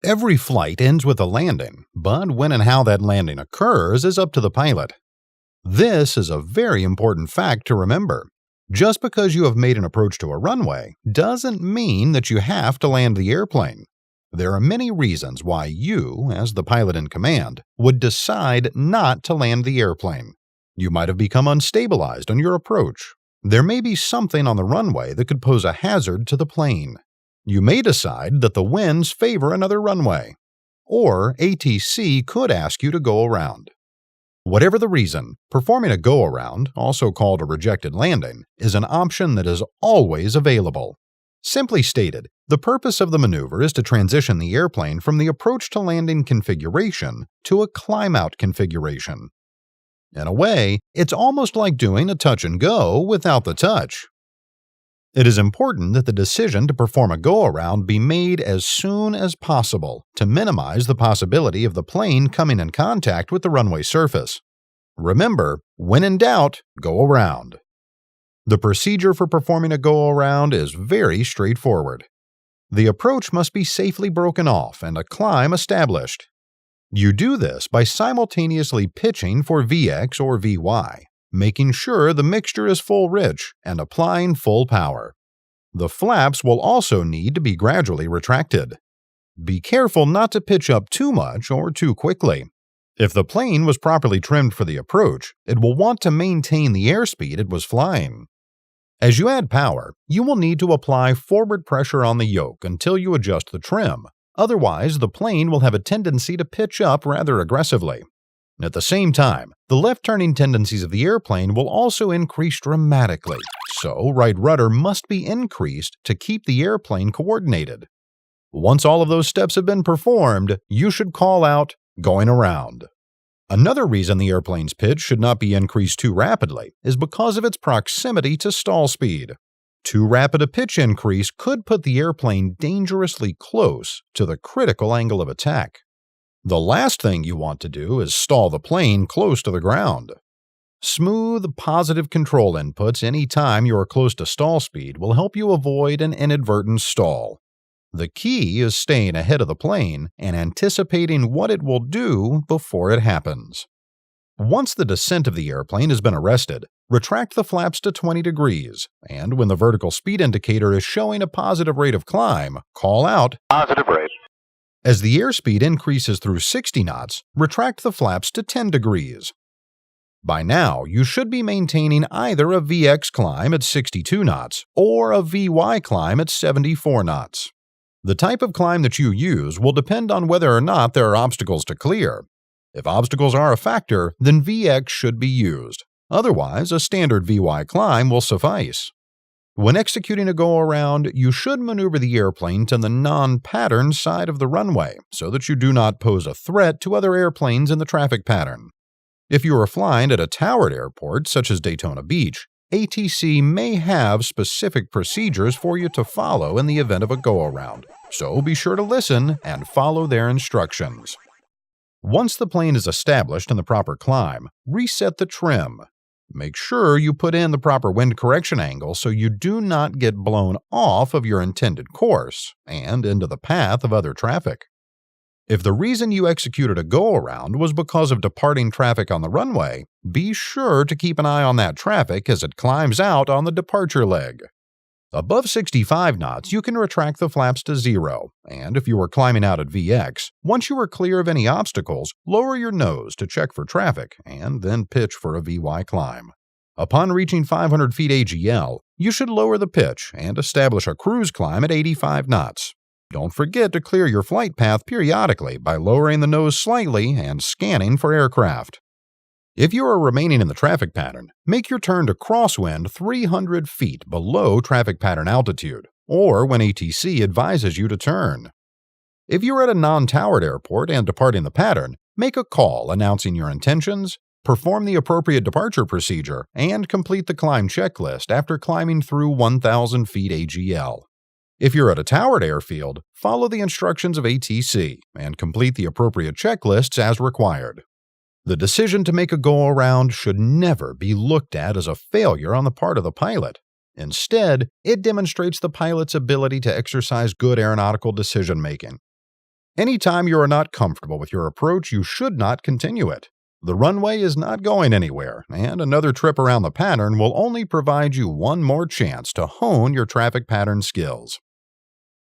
Every flight ends with a landing, but when and how that landing occurs is up to the pilot. This is a very important fact to remember. Just because you have made an approach to a runway doesn't mean that you have to land the airplane. There are many reasons why you, as the pilot in command, would decide not to land the airplane. You might have become unstabilized on your approach. There may be something on the runway that could pose a hazard to the plane. You may decide that the winds favor another runway. Or ATC could ask you to go around. Whatever the reason, performing a go-around, also called a rejected landing, is an option that is always available. Simply stated, the purpose of the maneuver is to transition the airplane from the approach to landing configuration to a climb-out configuration. In a way, it's almost like doing a touch and go without the touch. It is important that the decision to perform a go-around be made as soon as possible to minimize the possibility of the plane coming in contact with the runway surface. Remember, when in doubt, go around. The procedure for performing a go-around is very straightforward. The approach must be safely broken off and a climb established. You do this by simultaneously pitching for VX or VY, making sure the mixture is full rich, and applying full power. The flaps will also need to be gradually retracted. Be careful not to pitch up too much or too quickly. If the plane was properly trimmed for the approach, it will want to maintain the airspeed it was flying. As you add power, you will need to apply forward pressure on the yoke until you adjust the trim. Otherwise, the plane will have a tendency to pitch up rather aggressively. At the same time, the left-turning tendencies of the airplane will also increase dramatically, so right rudder must be increased to keep the airplane coordinated. Once all of those steps have been performed, you should call out, "Going around." Another reason the airplane's pitch should not be increased too rapidly is because of its proximity to stall speed. Too rapid a pitch increase could put the airplane dangerously close to the critical angle of attack. The last thing you want to do is stall the plane close to the ground. Smooth, positive control inputs anytime you are close to stall speed will help you avoid an inadvertent stall. The key is staying ahead of the plane and anticipating what it will do before it happens. Once the descent of the airplane has been arrested, retract the flaps to 20 degrees, and when the vertical speed indicator is showing a positive rate of climb, call out, "Positive rate." As the airspeed increases through 60 knots, retract the flaps to 10 degrees. By now, you should be maintaining either a VX climb at 62 knots or a VY climb at 74 knots. The type of climb that you use will depend on whether or not there are obstacles to clear. If obstacles are a factor, then VX should be used. Otherwise, a standard VY climb will suffice. When executing a go-around, you should maneuver the airplane to the non-pattern side of the runway so that you do not pose a threat to other airplanes in the traffic pattern. If you are flying at a towered airport, such as Daytona Beach, ATC may have specific procedures for you to follow in the event of a go-around, so be sure to listen and follow their instructions. Once the plane is established in the proper climb, reset the trim. Make sure you put in the proper wind correction angle so you do not get blown off of your intended course and into the path of other traffic. If the reason you executed a go-around was because of departing traffic on the runway, be sure to keep an eye on that traffic as it climbs out on the departure leg. Above 65 knots, you can retract the flaps to 0, and if you are climbing out at VX, once you are clear of any obstacles, lower your nose to check for traffic, and then pitch for a VY climb. Upon reaching 500 feet AGL, you should lower the pitch and establish a cruise climb at 85 knots. Don't forget to clear your flight path periodically by lowering the nose slightly and scanning for aircraft. If you are remaining in the traffic pattern, make your turn to crosswind 300 feet below traffic pattern altitude, or when ATC advises you to turn. If you are at a non-towered airport and departing the pattern, make a call announcing your intentions, perform the appropriate departure procedure, and complete the climb checklist after climbing through 1,000 feet AGL. If you're at a towered airfield, follow the instructions of ATC and complete the appropriate checklists as required. The decision to make a go-around should never be looked at as a failure on the part of the pilot. Instead, it demonstrates the pilot's ability to exercise good aeronautical decision-making. Anytime you are not comfortable with your approach, you should not continue it. The runway is not going anywhere, and another trip around the pattern will only provide you one more chance to hone your traffic pattern skills.